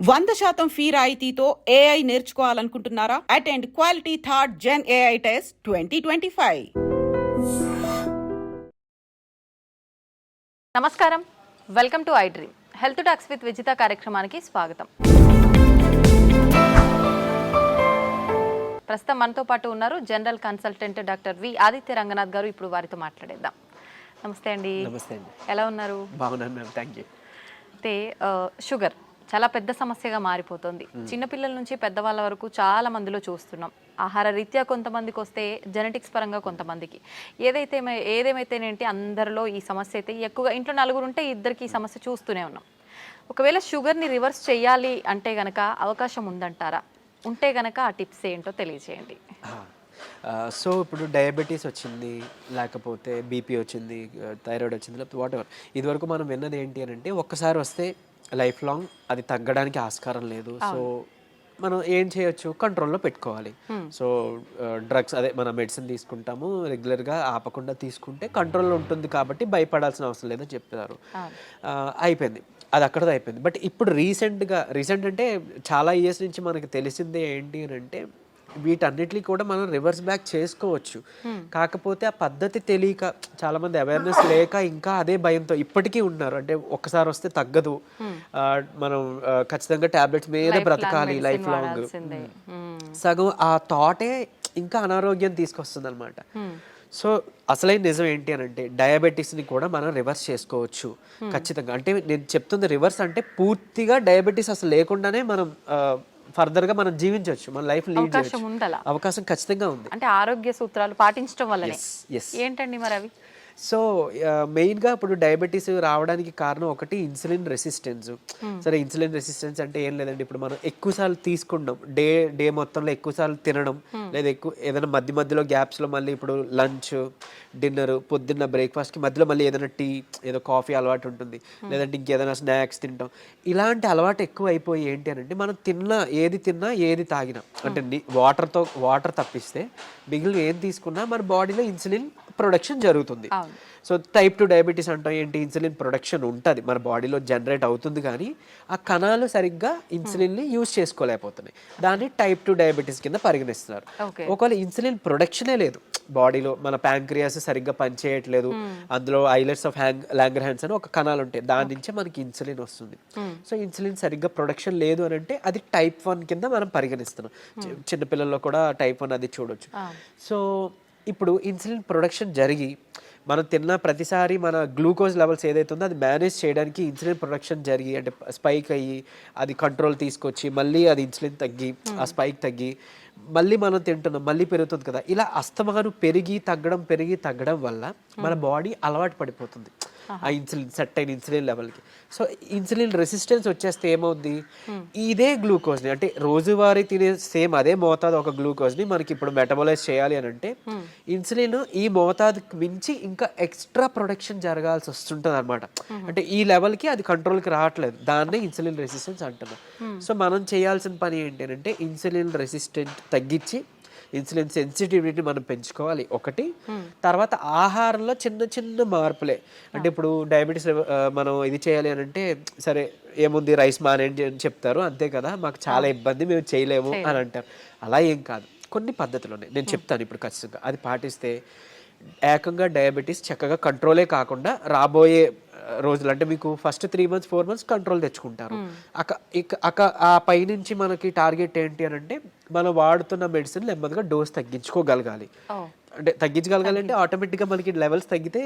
100% fee రాయితీతో AI నేర్చుకోవాలనుకుంటున్నారా? Attend quality third gen AI test 2025. నమస్కారం, welcome to iDream. Health talks with Vijitha కార్యక్రమానికి స్వాగతం. ప్రస్తుతం మనతో పాటు ఉన్నారు general consultant doctor V Aditya Ranganath గారు. ఇప్పుడు వారితో మాట్లాడేద్దాం. నమస్తే అండి. నమస్తే అండి. ఎలా ఉన్నారు? బాగున్నాను మ్యామ్, థ్యాంక్ యూ. అయితే షుగర్ చాలా పెద్ద సమస్యగా మారిపోతుంది. చిన్నపిల్లల నుంచి పెద్దవాళ్ళ వరకు చాలా మందిలో చూస్తున్నాం. ఆహార రీత్యా కొంతమందికి వస్తే, జెనెటిక్స్ పరంగా కొంతమందికి, ఏదేమైతేనేంటి అందరిలో ఈ సమస్య అయితే ఎక్కువగా. ఇంట్లో నలుగురు ఉంటే ఇద్దరికి ఈ సమస్య చూస్తూనే ఉన్నాం. ఒకవేళ షుగర్ని రివర్స్ చేయాలి అంటే గనక అవకాశం ఉందంటారా? ఉంటే గనక ఆ టిప్స్ ఏంటో తెలియజేయండి. సో ఇప్పుడు డయాబెటీస్ వచ్చింది, లేకపోతే బీపీ వచ్చింది, థైరాయిడ్ వచ్చింది, లేకపోతే వాట్ ఎవర్, ఇదివరకు మనం విన్నది ఏంటి అని అంటే ఒక్కసారి వస్తే లైఫ్ లాంగ్ అది తగ్గడానికి ఆస్కారం లేదు. సో మనం ఏం చేయొచ్చు, కంట్రోల్లో పెట్టుకోవాలి. సో డ్రగ్స్, అదే మన మెడిసిన్ తీసుకుంటాము రెగ్యులర్గా, ఆపకుండా తీసుకుంటే కంట్రోల్లో ఉంటుంది కాబట్టి భయపడాల్సిన అవసరం లేదని చెప్తారు. అయిపోయింది, అది అక్కడతో అయిపోయింది. బట్ ఇప్పుడు రీసెంట్ అంటే చాలా ఇయర్స్ నుంచి మనకి తెలిసిందే ఏంటి అని అంటే వీటన్నిటిని కూడా మనం రివర్స్ బ్యాక్ చేసుకోవచ్చు. కాకపోతే ఆ పద్ధతి తెలియక, చాలా మంది అవేర్నెస్ లేక ఇంకా అదే భయంతో ఇప్పటికీ ఉన్నారు. అంటే ఒక్కసారి వస్తే తగ్గదు, మనం ఖచ్చితంగా టాబ్లెట్స్ మీద బ్రతకాలి లైఫ్ లాంగ్. సగం ఆ థాటే ఇంకా అనారోగ్యం తీసుకొస్తుంది అనమాట. సో అసలైన నిజం ఏంటి అని అంటే డయాబెటీస్ని కూడా మనం రివర్స్ చేసుకోవచ్చు ఖచ్చితంగా. అంటే నేను చెప్తుంది రివర్స్ అంటే పూర్తిగా డయాబెటీస్ అసలు లేకుండానే మనం ఫర్దర్గా మనం జీవించవచ్చు, మన లైఫ్ లీడ్ చేయవచ్చు. అవకాశం ఖచ్చితంగా ఉంది. అంటే ఆరోగ్య సూత్రాలు పాటించడం వల్ల ఏంటండి మరి అవి? సో మెయిన్గా ఇప్పుడు డయాబెటీస్ రావడానికి కారణం ఒకటి ఇన్సులిన్ రెసిస్టెన్స్. సరే, ఇన్సులిన్ రెసిస్టెన్స్ అంటే ఏం లేదండి, ఇప్పుడు మనం ఎక్కువసార్లు తీసుకుంటాం, డే మొత్తంలో ఎక్కువసార్లు తినడం, లేదా ఏదైనా మధ్యలో గ్యాప్స్లో మళ్ళీ ఇప్పుడు లంచ్, డిన్నర్, పొద్దున్న బ్రేక్ఫాస్ట్కి మధ్యలో మళ్ళీ ఏదైనా టీ, ఏదో కాఫీ అలవాటు ఉంటుంది, లేదంటే ఇంకేదైనా స్నాక్స్ తింటాం. ఇలాంటి అలవాటు ఎక్కువ అయిపోయి ఏంటి అని అంటే మనం ఏది తిన్నా ఏది తాగినా, అంటే వాటర్ తప్పిస్తే మిగిలిన ఏం తీసుకున్నా మన బాడీలో ఇన్సులిన్ ప్రొడక్షన్ జరుగుతుంది. సో టైప్ 2 డయాబెటీస్ అంటాం ఏంటి, ఇన్సులిన్ ప్రొడక్షన్ ఉంటుంది మన బాడీలో, జనరేట్ అవుతుంది, కానీ ఆ కణాలు సరిగ్గా ఇన్సులిన్ని యూజ్ చేసుకోలేకపోతున్నాయి. దాన్ని టైప్ 2 డయాబెటీస్ కింద పరిగణిస్తున్నారు. ఒకవేళ ఇన్సులిన్ ప్రొడక్షనే లేదు బాడీలో, మన ప్యాంక్రియాస్ సరిగ్గా పనిచేయట్లేదు, అందులో ఐలెట్స్ ఆఫ్ లాంగర్హాన్స్ అని ఒక కణాలు ఉంటాయి, దాని నుంచే మనకి ఇన్సులిన్ వస్తుంది. సో ఇన్సులిన్ సరిగ్గా ప్రొడక్షన్ లేదు అని అంటే అది టైప్ 1 కింద మనం పరిగణిస్తున్నాం. చిన్నపిల్లల్లో కూడా టైప్ 1 అది చూడొచ్చు. సో ఇప్పుడు ఇన్సులిన్ ప్రొడక్షన్ జరిగి మనం తిన్న ప్రతిసారి మన గ్లూకోజ్ లెవెల్స్ ఏదైతే ఉందో అది మేనేజ్ చేయడానికి ఇన్సులిన్ ప్రొడక్షన్ జరిగి, అంటే స్పైక్ అయ్యి అది కంట్రోల్ తీసుకొచ్చి మళ్ళీ అది ఇన్సులిన్ తగ్గి ఆ స్పైక్ తగ్గి మళ్ళీ మనం తింటున్నాం, మళ్ళీ పెరుగుతుంది కదా. ఇలా అస్తమానం పెరిగి తగ్గడం వల్ల మన బాడీ అలవాటు పడిపోతుంది ఆ ఇన్సులిన్, సెట్ అయిన ఇన్సులిన్ లెవెల్కి. సో ఇన్సులిన్ రెసిస్టెన్స్ వచ్చేస్తే ఏమవుద్ది, ఇదే గ్లూకోజ్ని, అంటే రోజువారీ తినే సేమ్ అదే మోతాదు ఒక గ్లూకోజ్ని మనకి ఇప్పుడు మెటబలైజ్ చేయాలి అని అంటే ఇన్సులిన్ ఈ మోతాదుకి మించి ఇంకా ఎక్స్ట్రా ప్రొడక్షన్ జరగాల్సి వస్తుంటుంది అనమాట. అంటే ఈ లెవెల్కి అది కంట్రోల్కి రావట్లేదు, దాన్నే ఇన్సులిన్ రెసిస్టెన్స్ అంటున్నాం. సో మనం చేయాల్సిన పని ఏంటి అంటే ఇన్సులిన్ రెసిస్టెంట్ తగ్గించి ఇన్సులిన్ సెన్సిటివిటీ మనం పెంచుకోవాలి ఒకటి. తర్వాత ఆహారంలో చిన్న మార్పులే, అంటే ఇప్పుడు డయాబెటీస్ మనం ఇది చేయాలి అని అంటే సరే ఏముంది రైస్ మానేయండి అని చెప్తారు, అంతే కదా, మాకు చాలా ఇబ్బంది, మేము చేయలేము అని అంటారు. అలా ఏం కాదు, కొన్ని పద్ధతులు ఉన్నాయి, నేను చెప్తాను ఇప్పుడు ఖచ్చితంగా. అది పాటిస్తే ఏకంగా డయాబెటీస్ చక్కగా కంట్రోలే కాకుండా రాబోయే రోజులు, అంటే మీకు ఫస్ట్ 3 months 4 months కంట్రోల్ తెచ్చుకుంటారు. ఆ పైనుంచి మనకి టార్గెట్ ఏంటి అని అంటే మనం వాడుతున్న మెడిసిన్ నెమ్మదిగా డోస్ తగ్గించుకోగలగాలి. అంటే తగ్గించగలగాలి అంటే ఆటోమేటిక్గా మనకి లెవెల్స్ తగ్గితే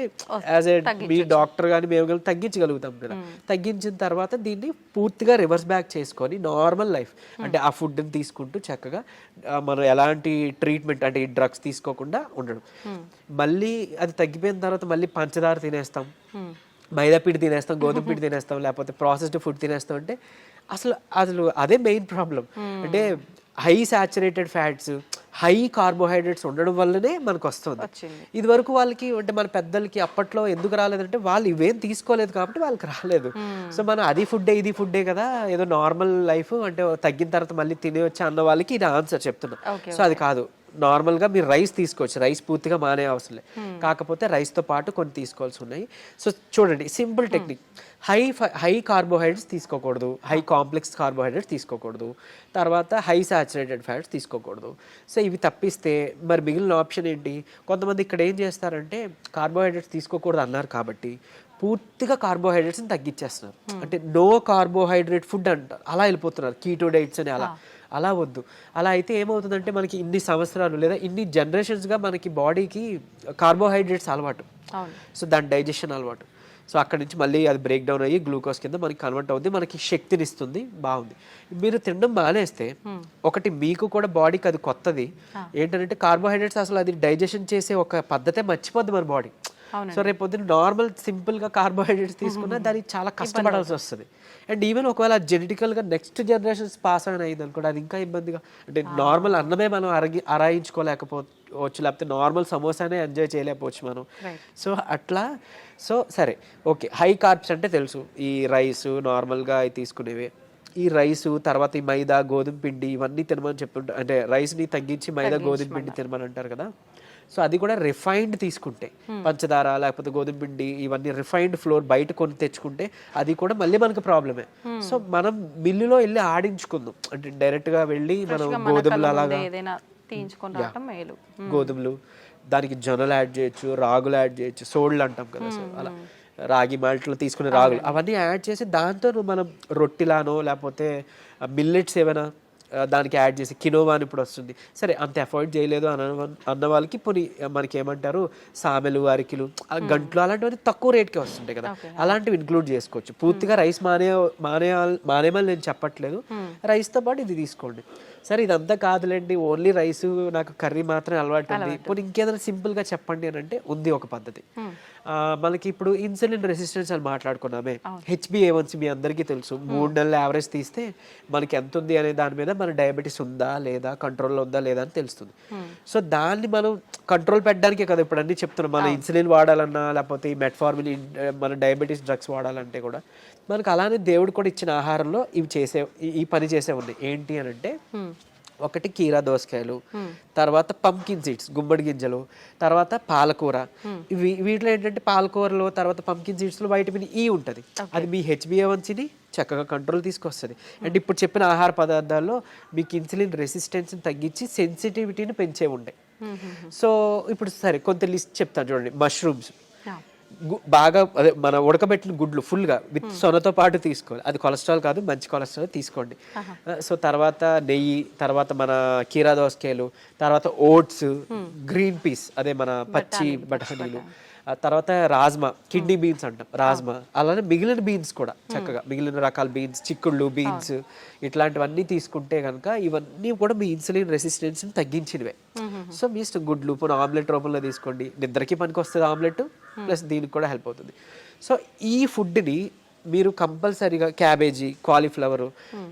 యాజ్ ఏ మీ డాక్టర్ కానీ మేము కానీ తగ్గించగలుగుతాం కదా. తగ్గించిన తర్వాత దీన్ని పూర్తిగా రివర్స్ బ్యాక్ చేసుకొని నార్మల్ లైఫ్, అంటే ఆ ఫుడ్ని తీసుకుంటూ చక్కగా మనం ఎలాంటి ట్రీట్మెంట్, అంటే ఈ డ్రగ్స్ తీసుకోకుండా ఉండడం. మళ్ళీ అది తగ్గిపోయిన తర్వాత మళ్ళీ పంచదార తినేస్తాం, మైదా పిండి తినేస్తాం, గోధుమ పిండి తినేస్తాం, లేకపోతే ప్రాసెస్డ్ ఫుడ్ తినేస్తాం. అంటే అసలు అదే మెయిన్ ప్రాబ్లం. అంటే high saturated fats, high carbohydrates ఉండడం వల్లనే మనకు వస్తుంది. ఇది వరకు వాళ్ళకి, అంటే మన పెద్దలకి అప్పట్లో ఎందుకు రాలేదంటే వాళ్ళు ఇవేం తీసుకోలేదు కాబట్టి వాళ్ళకి రాలేదు. సో మనం అది ఫుడ్డే ఇది ఫుడ్డే కదా, ఏదో నార్మల్ లైఫ్, అంటే తగ్గిన తర్వాత మళ్ళీ తినేయచ్చు అన్న వాళ్ళకి ఇది ఆన్సర్ చెప్తున్నా. సో అది కాదు, నార్మల్గా మీరు రైస్ తీసుకోవచ్చు, రైస్ పూర్తిగా మానే అవసరం లేదు, కాకపోతే రైస్తో పాటు కొన్ని తీసుకోవాల్సి ఉన్నాయి. సో చూడండి సింపుల్ టెక్నిక్, హై కార్బోహైడ్రేట్స్ తీసుకోకూడదు, హై కాంప్లెక్స్ కార్బోహైడ్రేట్స్ తీసుకోకూడదు, తర్వాత హై సాచురేటెడ్ ఫ్యాట్స్ తీసుకోకూడదు. సో ఇవి తప్పిస్తే మరి మిగిలిన ఆప్షన్ ఏంటి? కొంతమంది ఇక్కడ ఏం చేస్తారంటే కార్బోహైడ్రేట్స్ తీసుకోకూడదు అన్నారు కాబట్టి పూర్తిగా కార్బోహైడ్రేట్స్ని తగ్గించేస్తున్నారు, అంటే నో కార్బోహైడ్రేట్ ఫుడ్ అంటారు, అలా వెళ్ళిపోతున్నారు, కీటో డైట్స్ అని. అలా వద్దు. అలా అయితే ఏమవుతుందంటే మనకి ఇన్ని సంవత్సరాలు లేదా ఇన్ని జనరేషన్స్గా మనకి బాడీకి కార్బోహైడ్రేట్స్ అలవాటు, సో దాని డైజెషన్ అలవాటు. సో అక్కడి నుంచి మళ్ళీ అది బ్రేక్ డౌన్ అయ్యి గ్లూకోజ్ కింద మనకి కన్వర్ట్ అవుతుంది, మనకి శక్తిని ఇస్తుంది, బాగుంది. మీరు తినడం మానేస్తే ఒకటి మీకు కూడా బాడీకి అది కొత్తది ఏంటంటే కార్బోహైడ్రేట్స్ అసలు అది డైజెషన్ చేసే ఒక పద్ధతే మర్చిపోద్ది మన బాడీ. సో రేపు పొద్దున్న నార్మల్ సింపుల్గా కార్బోహైడ్రేట్స్ తీసుకున్నా దానికి చాలా కష్టపడాల్సి వస్తుంది. అండ్ ఈవెన్ ఒకవేళ జెనెటికల్గా నెక్స్ట్ జనరేషన్స్ పాస్ అయిన అయింది అనుకోండి, అది ఇంకా ఇబ్బందిగా, అంటే నార్మల్ అన్నమే మనం అరాయించుకోలేకపోవచ్చు, లేకపోతే నార్మల్ సమోసానే ఎంజాయ్ చేయలేకపోవచ్చు మనం. సో అట్లా. సో సరే ఓకే, హై కార్బ్స్ అంటే తెలుసు, ఈ రైస్ నార్మల్గా అవి తీసుకునేవి, ఈ రైసు తర్వాత ఈ మైదా గోధుమ పిండి ఇవన్నీ తినమని చెప్తుంటారు, అంటే రైస్ని తగ్గించి మైదా గోధుమ పిండి తినమని అంటారు కదా. సో అది కూడా రిఫైన్డ్ తీసుకుంటే, పంచదార లేకపోతే గోధుమ పిండి ఇవన్నీ రిఫైన్డ్ ఫ్లోర్ బయట కొని తెచ్చుకుంటే అది కూడా మళ్ళీ మనకు ప్రాబ్లమే. సో మనం మిల్లులో వెళ్ళి ఆడించుకుందాం, అంటే డైరెక్ట్గా వెళ్ళి మనం గోధుమలు అలాగా గోధుమలు, దానికి జొన్నలు యాడ్ చేయొచ్చు, రాగులు యాడ్ చేయొచ్చు, సోళ్ళు అంటాం కదా, సో అలా రాగి మాల్ట్లో తీసుకునే రాగులు అవన్నీ యాడ్ చేసి దాంతో మనం రొట్టిలానో లేకపోతే మిల్లెట్స్ ఏమైనా దానికి యాడ్ చేసి, కినోవా అని ఇప్పుడు వస్తుంది, సరే అంత అఫోర్డ్ చేయలేదు అన్న వాళ్ళకి పోనీ మనకి ఏమంటారు సామెలు, అరికిలు, గంటలు అలాంటివన్నీ తక్కువ రేట్కే వస్తుంటాయి కదా, అలాంటివి ఇంక్లూడ్ చేసుకోవచ్చు. పూర్తిగా రైస్ మానేమని నేను చెప్పట్లేదు, రైస్తో పాటు ఇది తీసుకోండి. సరే ఇదంతా కాదులేండి, ఓన్లీ రైస్ నాకు కర్రీ మాత్రం అలవాటు ఉంది, పోనీ ఇంకేదైనా సింపుల్గా చెప్పండి అని అంటే ఉంది ఒక పద్ధతి. మనకి ఇప్పుడు ఇన్సులిన్ రెసిస్టెన్స్ అని మాట్లాడుకున్నామే, HbA1c మీ అందరికీ తెలుసు, 3 నెలల యావరేజ్ తీస్తే మనకి ఎంత ఉంది అనే దాని మీద మన డయాబెటీస్ ఉందా లేదా, కంట్రోల్లో ఉందా లేదా అని తెలుస్తుంది. సో దాన్ని మనం కంట్రోల్ పెట్టడానికే కదా ఇప్పుడు అన్నీ చెప్తున్నాం, మన ఇన్సులిన్ వాడాలన్నా లేకపోతే ఈ మెట్ఫార్మిన్ మన డయాబెటీస్ డ్రగ్స్ వాడాలంటే కూడా మనకు అలానే దేవుడు కూడా ఇచ్చిన ఆహారంలో ఈ పని చేసే ఉన్నాయి. ఏంటి అని అంటే ఒకటి కీరా దోసకాయలు, తర్వాత పంకిన్ సీడ్స్ గుమ్మడి గింజలు, తర్వాత పాలకూర. వీటిలో ఏంటంటే పాలకూరలో తర్వాత పంకిన్ సీడ్స్లో వైటమిన్ ఈ ఉంటుంది, అది మీ HbA1cని చక్కగా కంట్రోల్ తీసుకొస్తుంది. అండ్ ఇప్పుడు చెప్పిన ఆహార పదార్థాల్లో మీకు ఇన్సులిన్ రెసిస్టెన్స్ని తగ్గించి సెన్సిటివిటీని పెంచే ఉంటాయి. సో ఇప్పుడు సరే కొంత లిస్ట్ చెప్తాను చూడండి. మష్రూమ్స్ బాగా అదే మన ఉడకబెట్టిన గుడ్లు ఫుల్గా విత్ సొనతో పాటు తీసుకోవాలి, అది కొలెస్ట్రాల్ కాదు, మంచి కొలెస్ట్రాల్ తీసుకోండి. సో తర్వాత నెయ్యి, తర్వాత మన కీరా దోసకాయలు, తర్వాత ఓట్స్, గ్రీన్ పీస్ అదే మన పచ్చి బఠానీలు, తర్వాత రాజ్మా, కిడ్నీ బీన్స్ అంటాం రాజ్మా, అలానే మిగిలిన బీన్స్ కూడా చక్కగా మిగిలిన రకాల బీన్స్, చిక్కుళ్ళు బీన్స్ ఇట్లాంటివన్నీ తీసుకుంటే కనుక ఇవన్నీ కూడా మీ ఇన్సులిన్ రెసిస్టెన్స్ని తగ్గించినవే. సో మీ ఇష్టం, గుడ్లు ఇప్పుడు ఆమ్లెట్ రూపంలో తీసుకోండి, నిద్రకి పనికి వస్తుంది ఆమ్లెట్, ప్లస్ దీనికి కూడా హెల్ప్ అవుతుంది. సో ఈ ఫుడ్ని మీరు కంపల్సరీగా క్యాబేజీ, కాలీఫ్లవరు,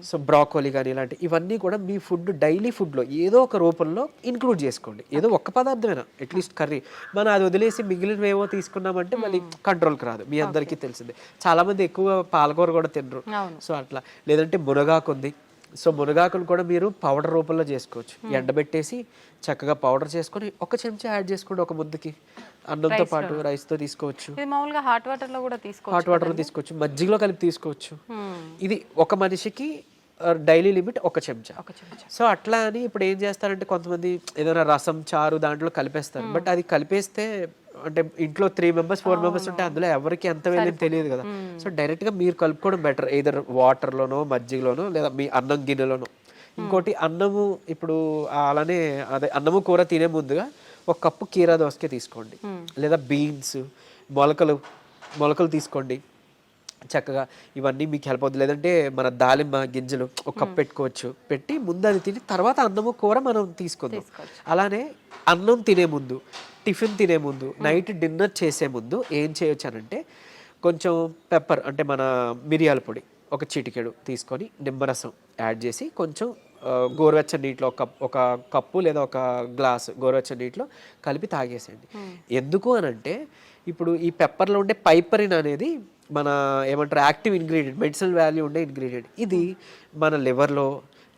సో బ్రాకోలీ కానీ ఇలాంటి ఇవన్నీ కూడా మీ ఫుడ్ డైలీ ఫుడ్లో ఏదో ఒక రూపంలో ఇంక్లూడ్ చేసుకోండి. ఏదో ఒక్క పదార్థమైనా అట్లీస్ట్ కర్రీ, మనం అది వదిలేసి మిగిలినవేవో తీసుకున్నామంటే మళ్ళీ కంట్రోల్కి రాదు, మీ అందరికీ తెలిసిందే. చాలామంది ఎక్కువ పాలకూర కూడా తినరు, సో అట్లా. లేదంటే మునగాకు ఉంది, సో మునగాకును కూడా మీరు పౌడర్ రూపంలో చేసుకోవచ్చు, ఎండబెట్టేసి చక్కగా పౌడర్ చేసుకొని ఒక చెంచా యాడ్ చేసుకోండి ఒక ముద్దకి, అన్నంతో పాటు రైస్తో తీసుకోవచ్చు, హాట్ వాటర్లో కూడా తీసుకోవచ్చు, మజ్జిగలో కలిపి తీసుకోవచ్చు. ఇది ఒక మనిషికి డైలీ లిమిట్ ఒక చెంచా. సో అట్లా అని ఇప్పుడు ఏం చేస్తారంటే కొంతమంది ఏదైనా రసం, చారు దాంట్లో కలిపేస్తారు, బట్ అది కలిపేస్తే అంటే ఇంట్లో 3 members 4 members ఉంటే అందులో ఎవరికి ఎంత వెళ్ళింది తెలియదు కదా. సో డైరెక్ట్గా మీరు కలుపుకోవడం బెటర్, ఏదర్ వాటర్లోనో మజ్జిగలోనో లేదా మీ అన్నం గిన్నెలోనో. ఇంకోటి అన్నము, ఇప్పుడు అలానే అదే అన్నము కూర తినే ముందుగా 1 కప్పు కీరా దోసకాయ తీసుకోండి, లేదా బీన్స్, మొలకలు తీసుకోండి చక్కగా, ఇవన్నీ మీకు హెల్ప్ అవుతుంది. లేదంటే మన దాలిమ్మ గింజలు 1 కప్ పెట్టుకోవచ్చు, పెట్టి ముందు అది తిని తర్వాత అన్నము కూర మనం తీసుకుందాం. అలానే అన్నం తినే ముందు, టిఫిన్ తినే ముందు, నైట్ డిన్నర్ చేసే ముందు ఏం చేయొచ్చు అనంటే కొంచెం పెప్పర్ అంటే మన మిరియాల పొడి 1 చిటికెడు తీసుకొని నిమ్మరసం యాడ్ చేసి కొంచెం గోరువెచ్చని నీటిలో ఒక కప్పు లేదా 1 గ్లాసు గోరువెచ్చని నీటిలో కలిపి తాగేసేయండి. ఎందుకు అనంటే ఇప్పుడు ఈ పెప్పర్లో ఉండే పైపరిన్ అనేది మన ఏమంటారు యాక్టివ్ ఇంగ్రీడియంట్, మెడిసినల్ వాల్యూ ఉండే ఇంగ్రీడియంట్. ఇది మన లివర్లో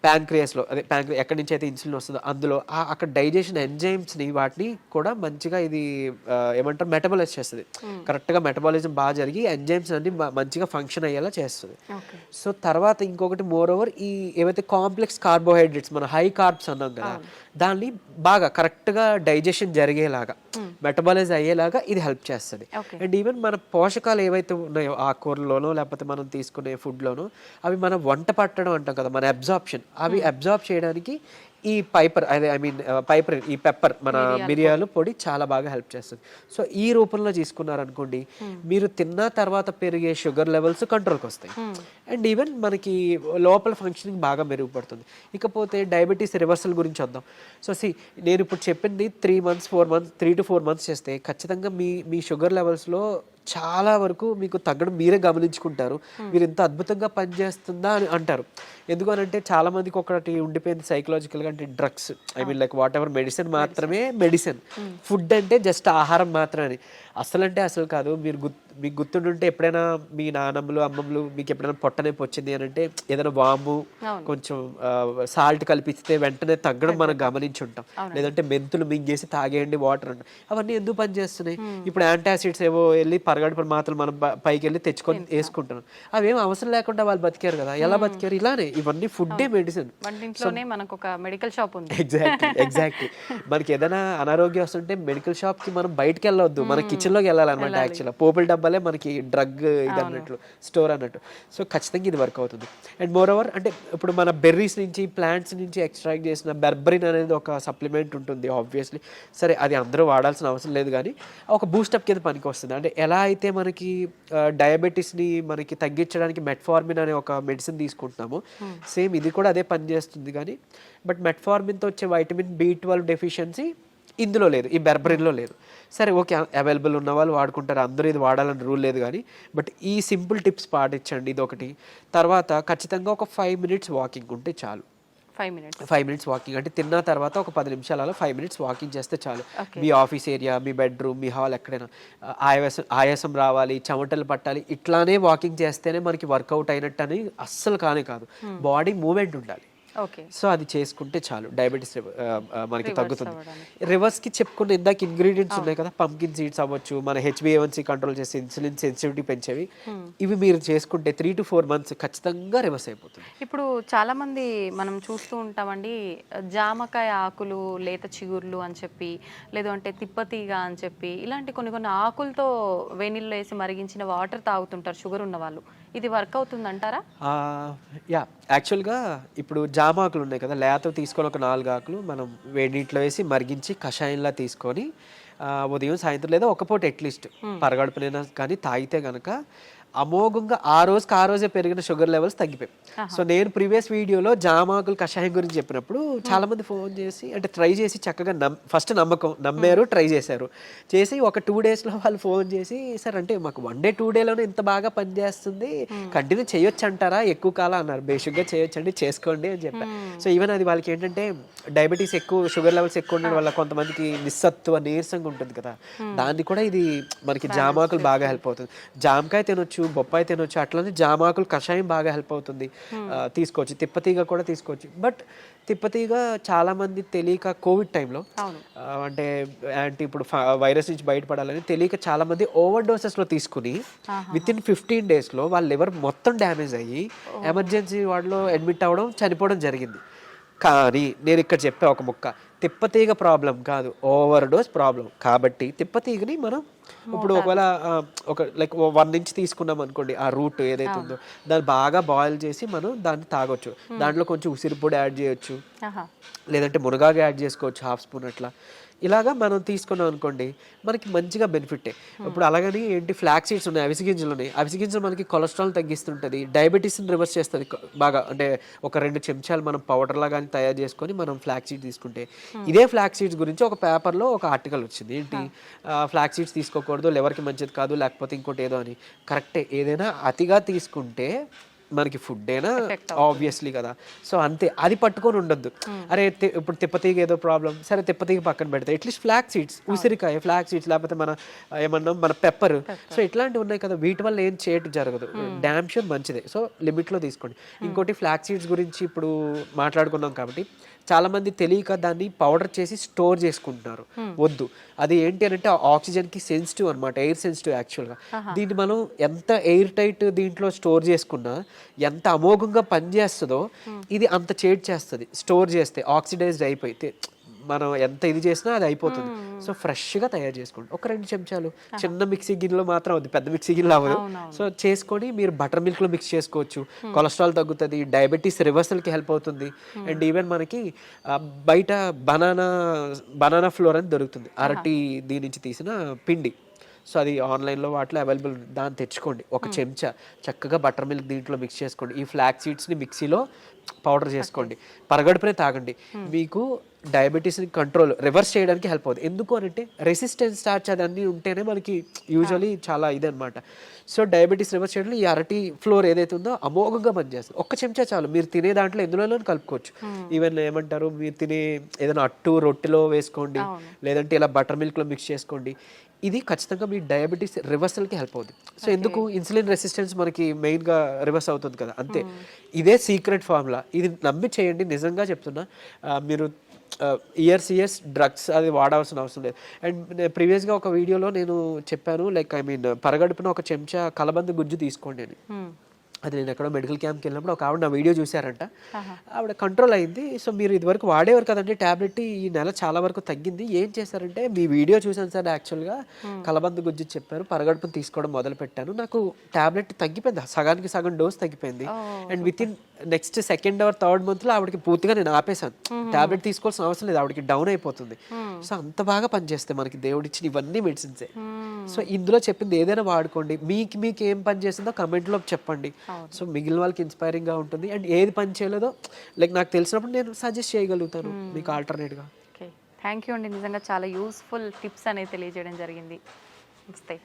ప్యాంక్రియాస్లో అదే ఎక్కడి నుంచి అయితే ఇన్సులిన్ వస్తుందో అందులో అక్కడ డైజెషన్ ఎంజైమ్స్ని వాటిని కూడా మంచిగా ఇది ఏమంటారు మెటబాలైజ్ చేస్తుంది. కరెక్ట్గా మెటబాలిజం బాగా జరిగి ఎంజైమ్స్ అన్ని మంచిగా ఫంక్షన్ అయ్యేలా చేస్తుంది. సో తర్వాత ఇంకొకటి మోర్ ఓవర్ ఈ ఏవైతే కాంప్లెక్స్ కార్బోహైడ్రేట్స్ మన హై కార్బ్స్ అన్నాం కదా దాన్ని బాగా కరెక్ట్గా డైజెషన్ జరిగేలాగా మెటబాలైజ్ అయ్యేలాగా ఇది హెల్ప్ చేస్తుంది. అండ్ ఈవెన్ మన పోషకాలు ఏవైతే ఉన్నాయో ఆకుకూరలోనో లేకపోతే మనం తీసుకునే ఫుడ్లోనో అవి మన వంట పట్టడం అంటాం కదా మన అబ్జార్ప్షన్ అవి అబ్జార్బ్ చేయడానికి ఈ పైపర్ ఈ పెప్పర్ మన మిరియాలు పొడి చాలా బాగా హెల్ప్ చేస్తుంది. సో ఈ రూపంలో తీసుకున్నారనుకోండి మీరు తిన్న తర్వాత పెరిగే షుగర్ లెవెల్స్ కంట్రోల్కి వస్తాయి అండ్ ఈవెన్ మనకి లోపల ఫంక్షనింగ్ బాగా మెరుగుపడుతుంది. ఇకపోతే డయాబెటీస్ రివర్సల్ గురించి వద్దాం. సో నేను ఇప్పుడు చెప్పింది 3 to 4 months చేస్తే ఖచ్చితంగా మీ షుగర్ లెవెల్స్లో చాలా వరకు మీకు తగ్గడం మీరే గమనించుకుంటారు. మీరు ఇంత అద్భుతంగా పనిచేస్తుందా అని అంటారు. ఎందుకనంటే చాలా మందికి ఒకటి ఉండిపోయింది సైకలాజికల్గా అంటే drugs like what ever medicine మాత్రమే మెడిసిన్, ఫుడ్ అంటే జస్ట్ ఆహారం మాత్రమే. అసలు కాదు. మీకు గుర్తుండుంటే ఎప్పుడైనా మీ నాన్నమ్మలు అమ్మమ్మలు మీకు ఎప్పుడైనా పొట్టనొప్పి వచ్చింది అని అంటే ఏదైనా వాము కొంచెం సాల్ట్ కలిపిస్తే వెంటనే తగ్గడం మనం గమనించి ఉంటాం. లేదంటే మెంతులు మింగేసి తాగేయండి వాటర్ అంటాం. అవన్నీ ఎందుకు పనిచేస్తున్నాయి? ఇప్పుడు యాంటాసిడ్స్ ఏవో వెళ్ళి పరగడుపున మాత్రలు మనం పైకి వెళ్ళి తెచ్చుకొని వేసుకుంటున్నాం. అవేం అవసరం లేకుండా వాళ్ళు బతికారు కదా. ఎలా బతికారు? ఇలానే ఇవన్నీ ఫుడ్డే మెడిసిన్. ఎగ్జాక్ట్లీ మనకి ఏదైనా అనారోగ్యం వస్తుంటే మెడికల్ షాప్ కి మనం బయటకు వెళ్ళవద్దు, మన కిచెన్ లోకి వెళ్ళాలన్నమాట. యాక్చువల్గా పోపుల డబ్బాలే మనకి డ్రగ్ ఇది అన్నట్లు స్టోర్ అన్నట్టు. సో ఖచ్చితంగా ఇది వర్క్ అవుతుంది. అండ్ మోర్ ఓవర్ అంటే ఇప్పుడు మన బెర్రీస్ నుంచి ప్లాంట్స్ నుంచి ఎక్స్ట్రాక్ట్ చేసిన బెర్బరిన్ అనేది ఒక సప్లిమెంట్ ఉంటుంది ఆబ్వియస్లీ. సరే అది అందరూ వాడాల్సిన అవసరం లేదు కానీ ఒక బూస్టప్ కింద పనికి వస్తుంది. అంటే ఎలా అయితే మనకి డయాబెటీస్ని మనకి తగ్గించడానికి మెట్ఫార్మిన్ అనే ఒక మెడిసిన్ తీసుకుంటున్నామో సేమ్ ఇది కూడా అదే పని చేస్తుంది. కానీ బట్ మెట్ఫార్మిన్తో వచ్చే వైటమిన్ B12 డెఫిషియన్సీ ఇందులో లేదు, ఈ బెర్బరిన్లో లేదు. సరే ఓకే అవైలబుల్ ఉన్న వాళ్ళు వాడుకుంటారు, అందరూ ఇది వాడాలని రూల్ లేదు. కానీ బట్ ఈ సింపుల్ టిప్స్ పాటించండి. ఇది ఒకటి. తర్వాత ఖచ్చితంగా ఒక 5 minutes వాకింగ్ ఉంటే చాలు. 5 minutes వాకింగ్ అంటే తిన్న తర్వాత ఒక 10 నిమిషాలు అలా 5 minutes వాకింగ్ చేస్తే చాలు. మీ ఆఫీస్ ఏరియా, మీ బెడ్రూమ్, మీ హాల్ ఎక్కడైనా ఆయాసం రావాలి, చెమటలు పట్టాలి, ఇట్లానే వాకింగ్ చేస్తేనే మనకి వర్కౌట్ అయినట్టు అని అస్సలు కాదు. బాడీ మూమెంట్ ఉండాలి. సో అది చేసుకుంటే చాలు డయాబెటీస్ మనకి తగ్గుతుంది. రివర్స్కి చెప్పుకున్న ఇందాక ఇంగ్రీడియంట్స్ ఉన్నాయి కదా, పంకిన్ సీడ్స్ అవ్వచ్చు, మన HbA1c కంట్రోల్ చేసి ఇన్సులిన్ సెన్సిటివిటీ పెంచేవి, ఇవి మీరు చేసుకుంటే 3 to 4 months ఖచ్చితంగా రివర్స్ అయిపోతుంది. ఇప్పుడు చాలా మంది మనం చూస్తూ ఉంటామండి, జామకాయ ఆకులు, లేత చిగుర్లు అని చెప్పి, లేదు అంటే తిప్పతీగ అని చెప్పి, ఇలాంటి కొన్ని ఆకులతో వేణిల్లో వేసి మరిగించిన వాటర్ తాగుతుంటారు షుగర్ ఉన్న వాళ్ళు. ఇది వర్క్ అవుతుంది అంటారా? యాక్చువల్గా ఇప్పుడు జామాకులు ఉన్నాయి కదా, లేత తీసుకొని ఒక 4 ఆకులు మనం వేడి నీటిలో వేసి మరిగించి కషాయంలా తీసుకొని ఉదయం సాయంత్రం లేదా ఒక పూట అట్లీస్ట్ పరగడుపునైనా కానీ తాగితే కనుక అమోఘంగా ఆ రోజే పెరిగిన షుగర్ లెవెల్స్ తగ్గిపోయాయి. సో నేను ప్రీవియస్ వీడియోలో జామాకులు కషాయం గురించి చెప్పినప్పుడు చాలా మంది ఫోన్ చేసి అంటే ట్రై చేసి చక్కగా ఫస్ట్ నమ్మారు, ట్రై చేశారు. చేసి ఒక 2 daysలో వాళ్ళు ఫోన్ చేసి సార్ అంటే మాకు 1 day 2 dayలోనే ఇంత బాగా పనిచేస్తుంది, కంటిన్యూ చేయొచ్చు అంటారా, ఎక్కువ కాలం అన్నారు. బేసిక్గా చేయొచ్చండి, చేసుకోండి అని చెప్పారు. సో ఈవెన్ అది వాళ్ళకి ఏంటంటే డయాబెటీస్ ఎక్కువ, షుగర్ లెవెల్స్ ఎక్కువ ఉండడం వల్ల కొంతమందికి నిస్సత్తువ నీరసంగా ఉంటుంది కదా, దాన్ని కూడా ఇది మనకి జామాకులు బాగా హెల్ప్ అవుతుంది. జామకాయ తినొచ్చు, బొప్పాయి తినొచ్చు, అట్లనే జామాకులు కషాయం బాగా హెల్ప్ అవుతుంది, తీసుకోవచ్చు. తిప్పతీగ కూడా తీసుకోవచ్చు. బట్ తిప్పతీగ చాలా మంది తెలియక కోవిడ్ టైంలో అంటే ఇప్పుడు వైరస్ నుంచి బయటపడాలని తెలియక చాలా మంది ఓవర్ డోసెస్లో తీసుకుని వితిన్ 15 daysలో వాళ్ళ లివర్ మొత్తం డ్యామేజ్ అయ్యి ఎమర్జెన్సీ వార్డులో అడ్మిట్ అవ్వడం, చనిపోవడం జరిగింది. కానీ నేను ఇక్కడ చెప్పే ఒక ముక్క, తిప్పతీగ ప్రాబ్లం కాదు, ఓవర్ డోస్ ప్రాబ్లం. కాబట్టి తిప్పతీగని మనం ఇప్పుడు ఒకవేళ ఒక లైక్ 1 inch తీసుకున్నాం అనుకోండి, ఆ రూట్ ఏదైతే ఉందో దాన్ని బాగా బాయిల్ చేసి మనం దాన్ని తాగొచ్చు. దాంట్లో కొంచెం ఉసిరి పొడి యాడ్ చేయొచ్చు, లేదంటే మునగాకు యాడ్ చేసుకోవచ్చు 1/2 spoon అట్లా. ఇలాగా మనం తీసుకున్నాం అనుకోండి మనకి మంచిగా బెనిఫిటే. ఇప్పుడు అలాగని ఏంటి ఫ్లాక్ సీడ్స్ ఉన్నాయి, అవిసె గింజలు ఉన్నాయి. అవిసె గింజలు మనకి కొలెస్ట్రాల్ తగ్గిస్తుంటుంది, డయాబెటీస్ని రివర్స్ చేస్తుంది బాగా. అంటే ఒక 2 చెంచాలు మనం పౌడర్లా కానీ తయారు చేసుకొని మనం ఫ్లాక్ సీడ్స్ తీసుకుంటే, ఇదే ఫ్లాక్ సీడ్స్ గురించి ఒక పేపర్లో ఒక ఆర్టికల్ వచ్చింది. ఏంటి ఫ్లాక్ సీడ్స్ తీసుకోకూడదు, లివర్కి మంచిది కాదు, లేకపోతే ఇంకోటి ఏదో అని. కరెక్టే, ఏదైనా అతిగా తీసుకుంటే మనకి ఫుడ్ అయినా ఆబ్వియస్లీ కదా. సో అంతే, అది పట్టుకొని ఉండొద్దు. అరే ఇప్పుడు తిప్పతీగ ఏదో ప్రాబ్లం, సరే తిప్పతీగ పక్కన పెడితే అట్లీస్ట్ ఫ్లాక్ సీడ్స్, ఉసిరికాయ ఫ్లాక్ సీడ్స్, లేకపోతే మన ఏమన్నాం మన పెప్పర్, సో ఇట్లాంటివి ఉన్నాయి కదా, వీటి వల్ల ఏం చేయటం జరగదు. డ్యామ్ షూర్ మంచిదే. సో లిమిట్లో తీసుకోండి. ఇంకోటి ఫ్లాక్ సీడ్స్ గురించి ఇప్పుడు మాట్లాడుకున్నాం కాబట్టి చాలా మంది తెలియక దాన్ని పౌడర్ చేసి స్టోర్ చేసుకుంటున్నారు. వద్దు, అది ఏంటి అని అంటే ఆక్సిజన్ కి సెన్సిటివ్ అనమాట, ఎయిర్ సెన్సిటివ్ యాక్చువల్గా. దీన్ని మనం ఎంత ఎయిర్ టైట్ దీంట్లో స్టోర్ చేసుకున్నా, ఎంత అమోఘంగా పనిచేస్తుందో ఇది అంత చేడ్ చేస్తుంది స్టోర్ చేస్తే. ఆక్సిడైజ్డ్ అయిపోతే మనం ఎంత ఇది చేసినా అది అయిపోతుంది. సో ఫ్రెష్గా తయారు చేసుకోండి. ఒక 2 చెంచాలు చిన్న మిక్సీ గిన్నెలో మాత్రం అవుతుంది, పెద్ద మిక్సీ గిన్నెలో అవ్వదు. సో చేసుకొని మీరు బటర్ మిల్క్లో మిక్స్ చేసుకోవచ్చు. కొలెస్ట్రాల్ తగ్గుతుంది, డయాబెటీస్ రివర్సల్కి హెల్ప్ అవుతుంది. అండ్ ఈవెన్ మనకి బయట బనానా ఫ్లోర్ అని దొరుకుతుంది, అరటి దీని నుంచి తీసిన పిండి. సో అది ఆన్లైన్లో వాటిలో అవైలబుల్, దాన్ని తెచ్చుకోండి. ఒక చెంచా చక్కగా బటర్ మిల్క్ దీంట్లో మిక్స్ చేసుకోండి. ఈ ఫ్లాక్ సీడ్స్ని మిక్సీలో పౌడర్ చేసుకోండి, పరగడుపునే తాగండి. మీకు డయాబెటీస్ని కంట్రోల్ రివర్స్ చేయడానికి హెల్ప్ అవుతుంది. ఎందుకు అంటే రెసిస్టెన్స్ స్టార్చ్ అదన్నీ ఉంటేనే మనకి యూజువలీ చాలా ఇదనమాట. సో డయాబెటీస్ రివర్స్ చేయడంలో ఈ అరటి ఫ్లోర్ ఏదైతే ఉందో అమోఘంగా పనిచేస్తుంది. ఒక్క చెంచా చాలు. మీరు తినే దాంట్లో ఎందులో కలుపుకోవచ్చు. ఈవెన్ ఏమంటారు, మీరు తినే ఏదైనా అట్టు రొట్టెలో వేసుకోండి, లేదంటే ఇలా బటర్ మిల్క్లో మిక్స్ చేసుకోండి. ఇది ఖచ్చితంగా మీ డయాబెటీస్ రివర్సల్కి హెల్ప్ అవుతుంది. సో ఎందుకు, ఇన్సులిన్ రెసిస్టెన్స్ మనకి మెయిన్గా రివర్స్ అవుతుంది కదా, అంతే. ఇదే సీక్రెట్ ఫార్ములా. ఇది నమ్మి చేయండి, నిజంగా చెప్తున్నా. మీరు ఇయర్స్ డ్రగ్స్ అది వాడాల్సిన అవసరం లేదు. అండ్ ప్రీవియస్గా ఒక వీడియోలో నేను చెప్పాను, లైక్ పరగడుపున ఒక చెంచా కలబంద గుజ్జు తీసుకోండి అని. అది నేను ఎక్కడో మెడికల్ క్యాంప్కి వెళ్ళినప్పుడు ఒక ఆవిడ నా వీడియో చూసారంట, ఆవిడ కంట్రోల్ అయింది. సో మీరు ఇదివరకు వాడేవారు కదండి ట్యాబ్లెట్, ఈ నెల చాలా వరకు తగ్గింది. ఏం చేశారంటే, మీ వీడియో చూసాను సార్, యాక్చువల్గా కలబంద గుజ్జు చెప్పారు, పరగడుపును తీసుకోవడం మొదలు పెట్టాను, నాకు ట్యాబ్లెట్ తగ్గిపోయింది, సగానికి సగం డోస్ తగ్గిపోయింది. And with in next 2nd or 3rd monthలో ఆవిడకి పూర్తిగా నేను ఆపేశాను. ట్యాబ్లెట్ తీసుకోవాల్సిన అవసరం లేదు, ఆవిడకి డౌన్ అయిపోతుంది. సో అంత బాగా పనిచేస్తాయి మనకి దేవుడు ఇచ్చిన ఇవన్నీ మెడిసిన్సే. సో ఇందులో చెప్పింది ఏదైనా వాడుకోండి. మీకు ఏం పని చేసిందో కమెంట్లో చెప్పండి. సో మిగిలిన వాళ్ళకి ఇన్స్పైరింగ్గా ఉంటుంది. అండ్ ఏది పని చేయలేదో లైక్ నాకు తెలిసినప్పుడు నేను సజెస్ట్ చేయగలుగుతాను మీకు ఆల్టర్నేట్గా. ఓకే, థ్యాంక్ యూ అండి. నిజంగా చాలా యూస్ఫుల్ టిప్స్ అనేది తెలియజేయడం జరిగింది. నమస్తే.